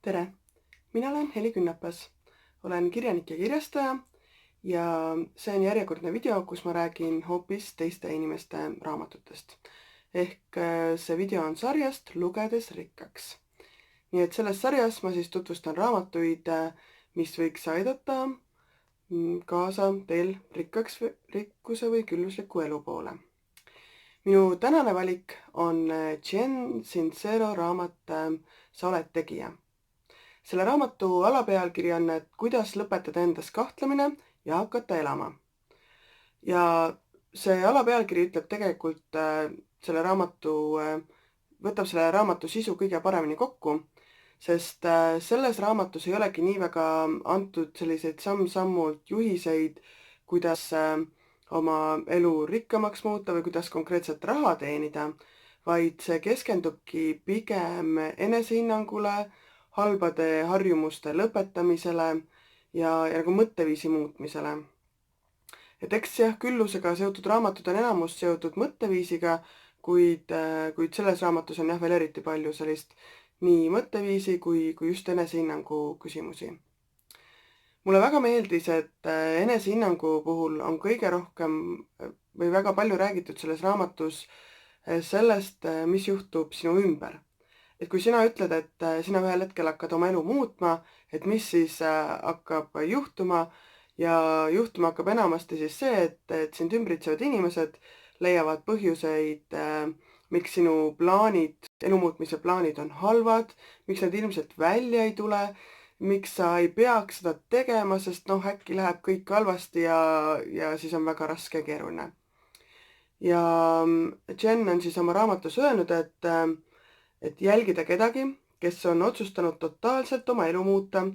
Tere! Mina olen Heli Künnapas. Olen kirjanik ja kirjastaja ja see on järjekordne video, kus ma räägin hoopis teiste inimeste raamatutest. Ehk see video on sarjast Lugedes rikkaks. Nii et selles sarjas ma siis tutvustan raamatuid, mis võiks aidata kaasa teil rikkuse või küllusliku elu poole. Minu tänane valik on Jen Sincero raamat Sa oled tegija. Selle raamatu alapealkiri on, et kuidas lõpetada endas kahtlemine ja hakata elama. Ja see alapealkiri ütleb tegelikult võtab selle raamatu sisu kõige paremini kokku, sest selles raamatus ei olegi nii väga antud selliseid samm-sammult juhiseid, kuidas oma elu rikkamaks muuta või kuidas konkreetset raha teenida, vaid see keskendubki pigem enesehinnangule, halbade harjumuste lõpetamisele ja nagu mõtteviisi muutmisele. Et eks jah, küllusega seotud raamatud on enamus seotud mõtteviisiga, kuid selles raamatus on jah veel eriti palju sellist nii mõtteviisi kui just enesehinnangu küsimusi. Mulle väga meeldis, et enesehinnangu puhul on kõige rohkem või väga palju räägitud selles raamatus sellest, mis juhtub sinu ümber. Et kui sina ütled, et sina ühel hetkel hakkad oma elu muutma, et mis siis hakkab juhtuma ja juhtuma hakkab enamasti siis see, et sind ümbritsevad inimesed leiavad põhjuseid, miks sinu plaanid, elu muutmise plaanid on halvad, miks need ilmselt välja ei tule, miks sa ei peaks seda tegema, sest äkki läheb kõik halvasti ja siis on väga raske ja keeruline. Ja Jen on siis oma raamatus öelnud, et jälgida kedagi, kes on otsustanud totaalselt oma elu muuta,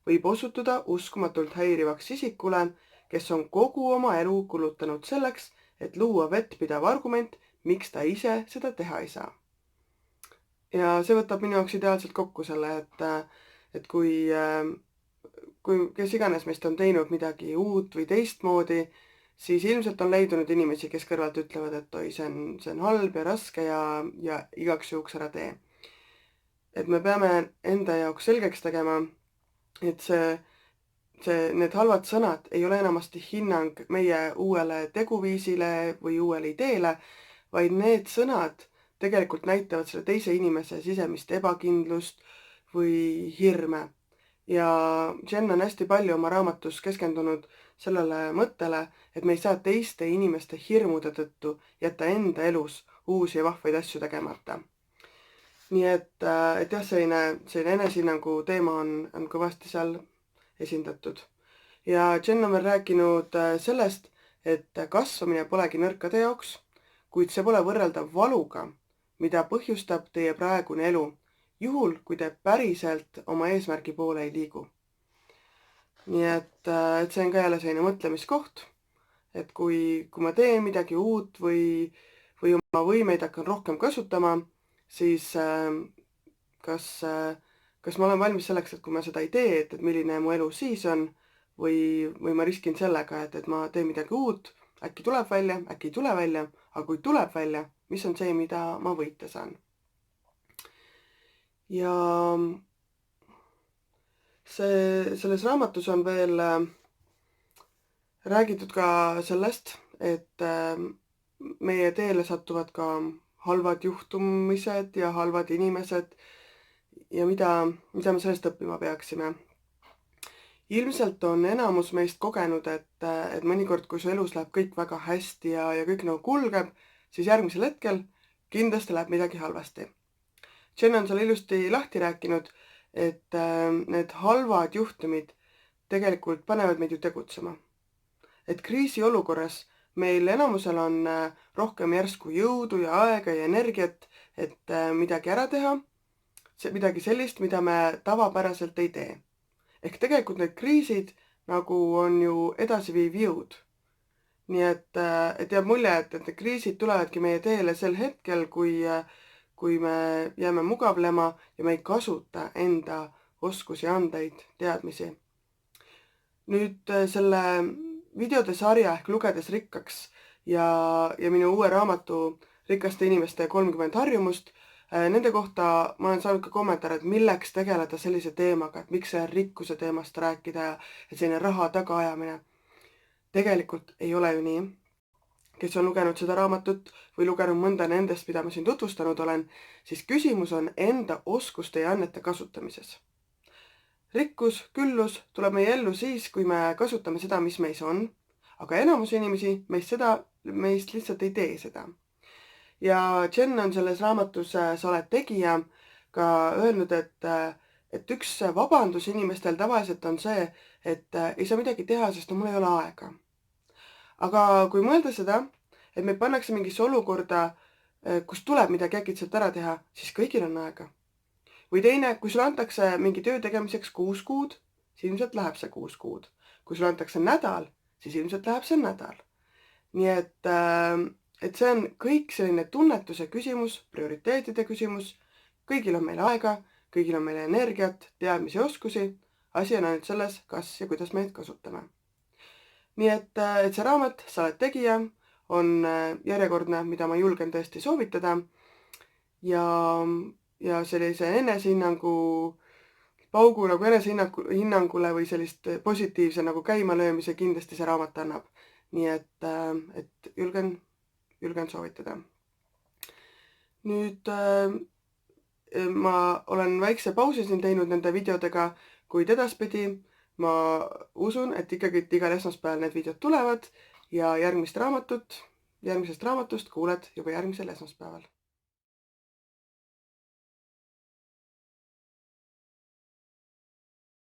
võib osutuda uskumatult häirivaks isikule, kes on kogu oma elu kulutanud selleks, et luua vettpidav argument, miks ta ise seda teha ei saa. Ja see võtab minu jaoks ideaalselt kokku selle, et kui kes iganes meist on teinud midagi uut või teistmoodi, siis ilmselt on leidunud inimesi, kes kõrvalt ütlevad, et oi, see on halb ja raske ja igaks juhuks ära tee. Et me peame enda jaoks selgeks tegema, et need halvad sõnad ei ole enamasti hinnang meie uuele teguviisile või uuele ideele, vaid need sõnad tegelikult näitavad selle teise inimese sisemist ebakindlust või hirme. Ja Jen on hästi palju oma raamatus keskendunud sellele mõttele, et me ei saa teiste inimeste hirmude tõttu jätta enda elus uusi ja vahvaid asju tegemata. Nii et jah, selline enesehinnangu teema on kõvasti seal esindatud. Ja Jen on veel rääkinud sellest, et kasvamine polegi nõrkade jaoks, kuid see pole võrreldav valuga, mida põhjustab teie praegune elu, juhul kui te päriselt oma eesmärgi poole ei liigu. Nii et see on ka jälle selline mõtlemiskoht, et kui ma teen midagi uut või oma võimeid hakkan rohkem kasutama, siis kas ma olen valmis selleks, et kui ma seda ei tee, et milline mu elu siis on või ma riskin sellega, et ma teen midagi uut, äkki tuleb välja, äkki ei tule välja, aga kui tuleb välja, mis on see, mida ma võita saan. Ja selles raamatus on veel räägitud ka sellest, et meie teele satuvad ka halvad juhtumised ja halvad inimesed ja mida me sellest õppima peaksime. Ilmselt on enamus meist kogenud, et mõnikord, kui su elus läheb kõik väga hästi ja kõik nagu kulgeb, siis järgmisel hetkel kindlasti läheb midagi halvasti. Jen on seal ilusti lahti rääkinud, et need halvad juhtumid tegelikult panevad meid ju tegutsema. Et kriisiolukorras meil enamusel on rohkem järsku jõudu ja aega ja energiat, et midagi ära teha, midagi sellist, mida me tavapäraselt ei tee. Ehk tegelikult need kriisid nagu on ju edasiviiv jõud. Nii et jääb mulje, et need kriisid tulevadki meie teele sel hetkel, kui me jääme mugavlema ja me ei kasuta enda oskusi, andeid, teadmisi. Nüüd selle videode sarja ehk Lugedes rikkaks ja minu uue raamatu Rikaste inimeste 30 harjumust Nende kohta ma olen saanud ka kommentaare, et milleks tegeleda sellise teemaga, et miks rikkuse teemast rääkida ja et selline raha tagaajamine. Tegelikult ei ole ju nii. Kes on lugenud seda raamatut või lugenud mõnda nendest, mida ma siin tutvustanud olen, siis küsimus on enda oskuste ja annete kasutamises. Rikkus, küllus tuleb meie ellu siis, kui me kasutame seda, mis meis on, aga enamus inimesi meist lihtsalt ei tee seda. Ja Jen on selles raamatus Sa oled tegija ka öelnud, et üks vabandus inimestel tavaliselt on see, et ei saa midagi teha, sest mul ei ole aega. Aga kui mõelda seda, et meid pannakse mingisse olukorda, kus tuleb midagi äkitselt ära teha, siis kõigil on aega. Või teine, kui sulle antakse mingi töö tegemiseks 6 kuud, siis ilmselt läheb see 6 kuud. Kui sulle antakse nädal, siis ilmselt läheb see nädal. Nii et see on kõik selline tunnetuse küsimus, prioriteetide küsimus. Kõigil on meil aega, kõigil on meil energiat, teadmisi ja oskusi. Asi on ainult selles, kas ja kuidas me neid kasutame. Nii et see raamat Sa oled tegija on järjekordne, mida ma julgen tõesti soovitada. Ja sellise enesehinnangu, paugu nagu enesehinnangule või sellist positiivse nagu käimalöömise kindlasti see raamat annab. Nii et julgen soovitada. Nüüd ma olen väikse pausi siin teinud nende videodega, kuid edaspidi ma usun, et ikkagi igal esmaspäeval need videod tulevad ja järgmisest raamatust kuuled juba järgmisel esmaspäeval.